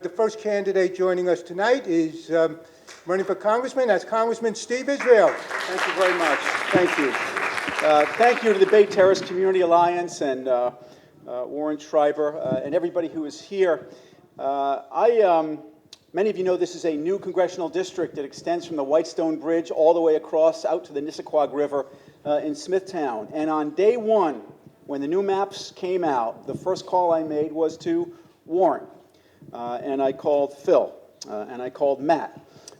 The first candidate joining us tonight is running for congressman. That's Congressman Steve Israel. Thank you very much. Thank you. Thank you to the Bay Terrace Community Alliance and Warren Schreiber and everybody who is here. Many of you know this is a new congressional district that extends from the Whitestone Bridge all the way across out to the Nissaquag River in Smithtown. And on day one, when the new maps came out, the first call I made was to Warren. And I called Phil, and I called Matt.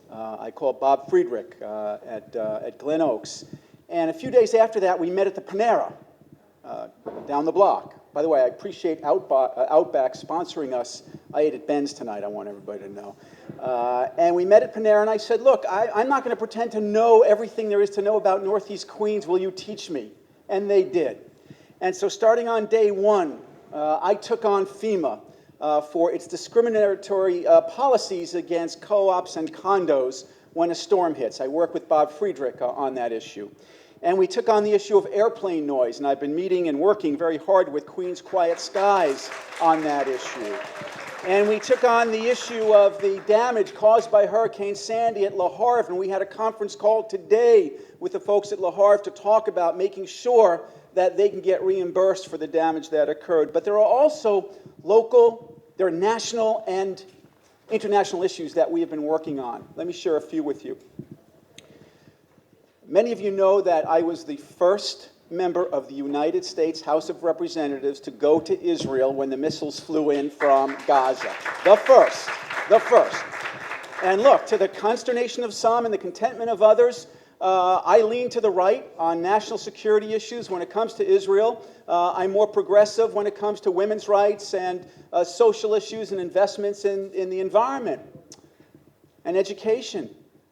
I called Bob Friedrich at Glen Oaks. And a few days after that, we met at the Panera down the block. By the way, I appreciate Outback sponsoring us. I ate at Ben's tonight, I want everybody to know. And we met at Panera, and I said, look, I'm not going to pretend to know everything there is to know about Northeast Queens. Will you teach me? And they did. And so starting on day one, I took on FEMA for its discriminatory policies against co-ops and condos when a storm hits. I work with Bob Friedrich on that issue. And we took on the issue of airplane noise, and I've been meeting and working very hard with Queens Quiet Skies on that issue. And we took on the issue of the damage caused by Hurricane Sandy at La Havre, and we had a conference call today with the folks at La Havre to talk about making sure that they can get reimbursed for the damage that occurred. But there are also there are national and international issues that we have been working on. Let me share a few with you. Many of you know that I was the first member of the United States House of Representatives to go to Israel when the missiles flew in from Gaza. The first. And look, to the consternation of some and the contentment of others, I lean to the right on national security issues when it comes to Israel. I'm more progressive when it comes to women's rights and social issues and investments in the environment and education.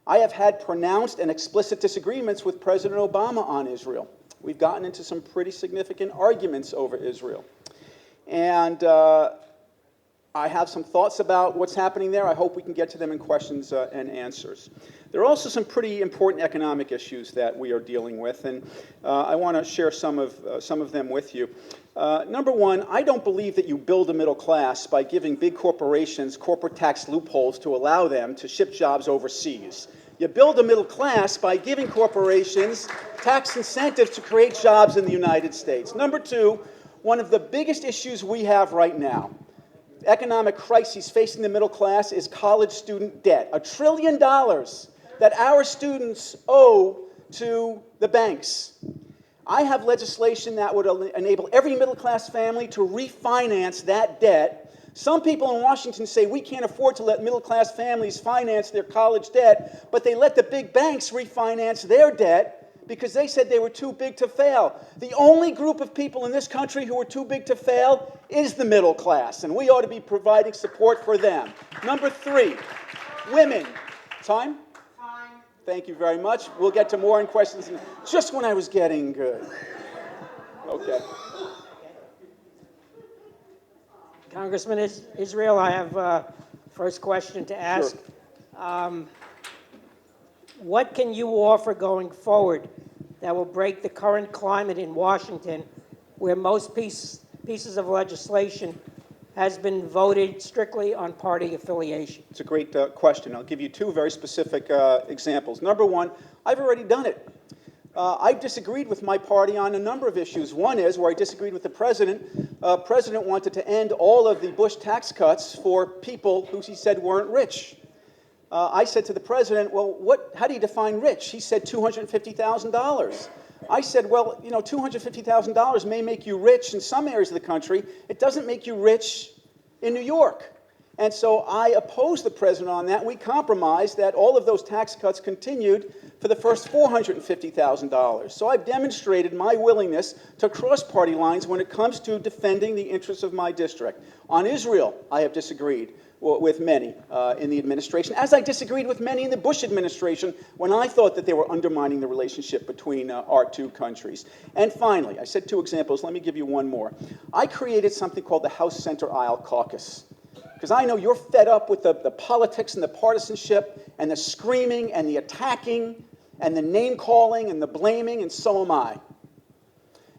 I have had pronounced and explicit disagreements with President Obama on Israel. We've gotten into some pretty significant arguments over Israel. And I have some thoughts about what's happening there. I hope we can get to them in questions and answers. There are also some pretty important economic issues that we are dealing with, and I want to share some of them with you. Number one, I don't believe that you build a middle class by giving big corporations corporate tax loopholes to allow them to ship jobs overseas. You build a middle class by giving corporations tax incentives to create jobs in the United States. Number two, one of the biggest issues we have right now, economic crises facing the middle class, is college student debt. $1 trillion that our students owe to the banks. I have legislation that would enable every middle-class family to refinance that debt. Some people in Washington say we can't afford to let middle-class families finance their college debt, but they let the big banks refinance their debt because they said they were too big to fail. The only group of people in this country who are too big to fail is the middle class, and we ought to be providing support for them. Number three, women. Time? Thank you very much. We'll get to more in questions just when I was getting good. Okay. Congressman Israel, I have a first question to ask. Sure. What can you offer going forward that will break the current climate in Washington where most pieces of legislation has been voted strictly on party affiliation? It's a great question. I'll give you two very specific examples. Number one, I've already done it. I've disagreed with my party on a number of issues. One is where I disagreed with the president. President wanted to end all of the Bush tax cuts for people who he said weren't rich. I said to the president, well, how do you define rich? He said $250,000. I said, well, you know, $250,000 may make you rich in some areas of the country. It doesn't make you rich in New York. And so I opposed the president on that. We compromised that all of those tax cuts continued for the first $450,000. So I've demonstrated my willingness to cross party lines when it comes to defending the interests of my district. On Israel, I have disagreed with many in the administration, as I disagreed with many in the Bush administration when I thought that they were undermining the relationship between our two countries. And finally, I said two examples. Let me give you one more. I created something called the House Center Aisle Caucus, because I know you're fed up with the politics and the partisanship and the screaming and the attacking and the name-calling and the blaming, and so am I.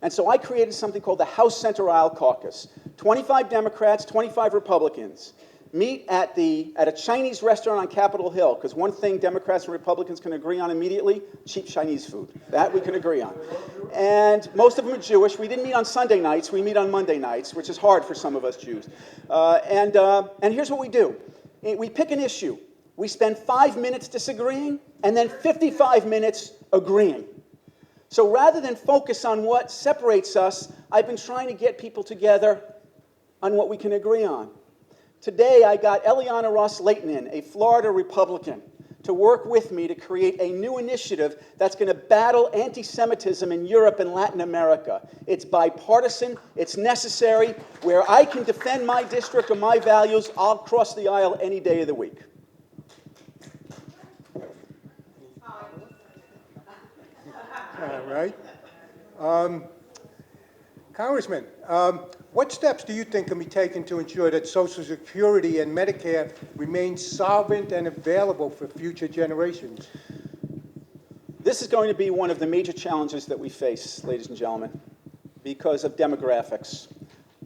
And so I created something called the House Center Aisle Caucus. 25 Democrats, 25 Republicans. meet at a Chinese restaurant on Capitol Hill, because one thing Democrats and Republicans can agree on immediately, cheap Chinese food. That we can agree on. And most of them are Jewish. We didn't meet on Sunday nights. We meet on Monday nights, which is hard for some of us Jews. And here's what we do. We pick an issue. We spend 5 minutes disagreeing, and then 55 minutes agreeing. So rather than focus on what separates us, I've been trying to get people together on what we can agree on. Today, I got Eliana Ross-Layton in, a Florida Republican, to work with me to create a new initiative that's going to battle anti-Semitism in Europe and Latin America. It's bipartisan. It's necessary. Where I can defend my district or my values, I'll cross the aisle any day of the week. All right. Congressman, what steps do you think can be taken to ensure that Social Security and Medicare remain solvent and available for future generations? This is going to be one of the major challenges that we face, ladies and gentlemen, because of demographics.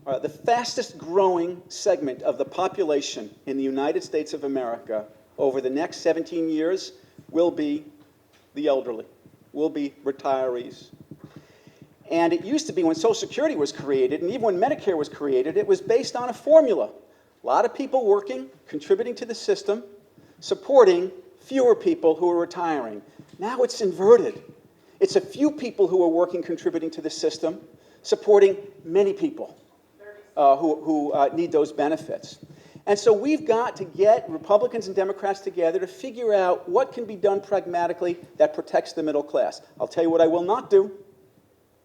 The fastest growing segment of the population in the United States of America over the next 17 years will be the elderly, will be retirees. And it used to be when Social Security was created, and even when Medicare was created, it was based on a formula. A lot of people working, contributing to the system, supporting fewer people who are retiring. Now it's inverted. It's a few people who are working, contributing to the system, supporting many people who need those benefits. And so we've got to get Republicans and Democrats together to figure out what can be done pragmatically that protects the middle class. I'll tell you what I will not do.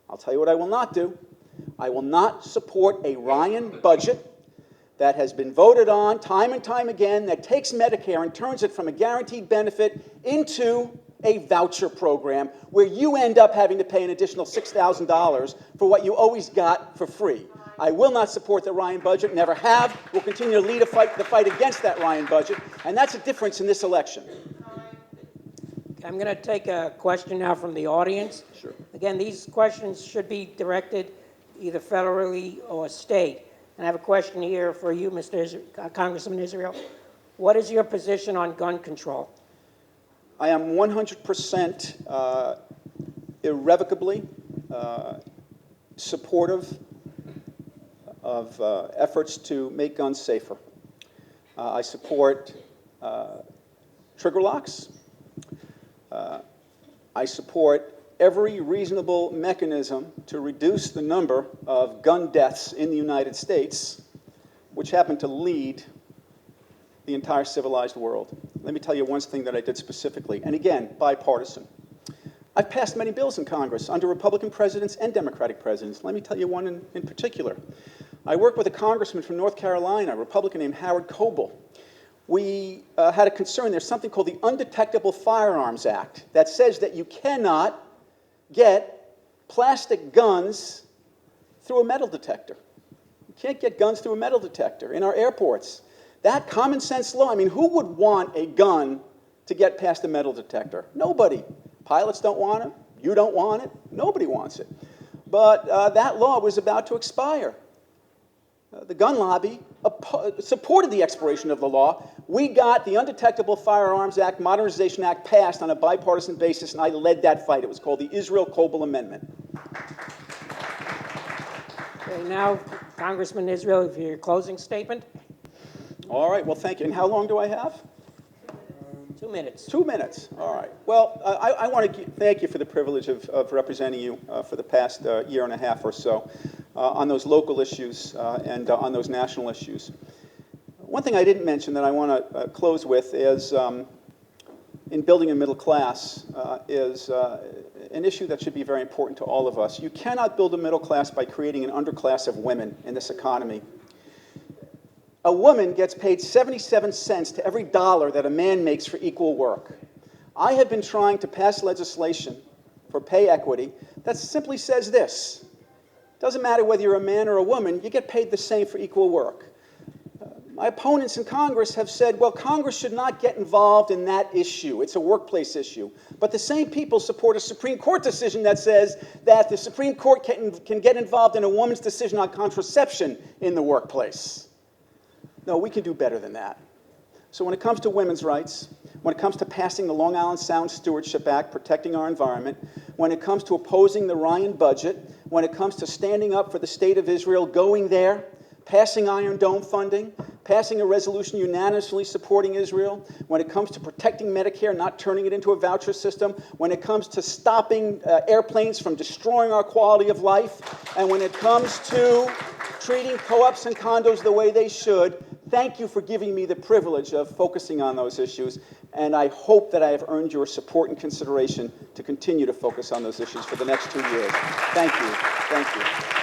I'll tell you what I will not do. I will not support a Ryan budget that has been voted on time and time again that takes Medicare and turns it from a guaranteed benefit into a voucher program where you end up having to pay an additional $6,000 for what you always got for free. I will not support the Ryan budget, never have. We'll continue to lead the fight against that Ryan budget, and that's a difference in this election. I'm going to take a question now from the audience. Sure. Again, these questions should be directed either federally or state. And I have a question here for you, Congressman Israel. What is your position on gun control? I am 100% irrevocably supportive of efforts to make guns safer. I support trigger locks. I support every reasonable mechanism to reduce the number of gun deaths in the United States, which happen to lead the entire civilized world. Let me tell you one thing that I did specifically, and again, bipartisan. I've passed many bills in Congress under Republican presidents and Democratic presidents. Let me tell you one in particular. I worked with a congressman from North Carolina, a Republican named Howard Coble. We had a concern. There's something called the Undetectable Firearms Act that says that you cannot get plastic guns through a metal detector. You can't get guns through a metal detector in our airports. That common sense law, I mean, who would want a gun to get past a metal detector? Nobody. Pilots don't want it. You don't want it. Nobody wants it. But that law was about to expire. The gun lobby supported the expiration of the law. We got the Undetectable Firearms Act, Modernization Act passed on a bipartisan basis, and I led that fight. It was called the Israel-Coble Amendment. Okay, now, Congressman Israel, for your closing statement. All right, well, thank you. And how long do I have? 2 minutes. 2 minutes. All right. Well, I want to thank you for the privilege of representing you for the past year and a half or so on those local issues and on those national issues. One thing I didn't mention that I want to close with is in building a middle class is an issue that should be very important to all of us. You cannot build a middle class by creating an underclass of women in this economy. A woman gets paid 77 cents to every dollar that a man makes for equal work. I have been trying to pass legislation for pay equity that simply says this. Doesn't matter whether you're a man or a woman, you get paid the same for equal work. My opponents in Congress have said, well, Congress should not get involved in that issue. It's a workplace issue. But the same people support a Supreme Court decision that says that the Supreme Court can get involved in a woman's decision on contraception in the workplace. No, we can do better than that. So when it comes to women's rights, when it comes to passing the Long Island Sound Stewardship Act, protecting our environment, when it comes to opposing the Ryan budget, when it comes to standing up for the State of Israel, going there, passing Iron Dome funding, passing a resolution unanimously supporting Israel, when it comes to protecting Medicare, not turning it into a voucher system, when it comes to stopping airplanes from destroying our quality of life, and when it comes to treating co-ops and condos the way they should, thank you for giving me the privilege of focusing on those issues, and I hope that I have earned your support and consideration to continue to focus on those issues for the next 2 years. Thank you. Thank you.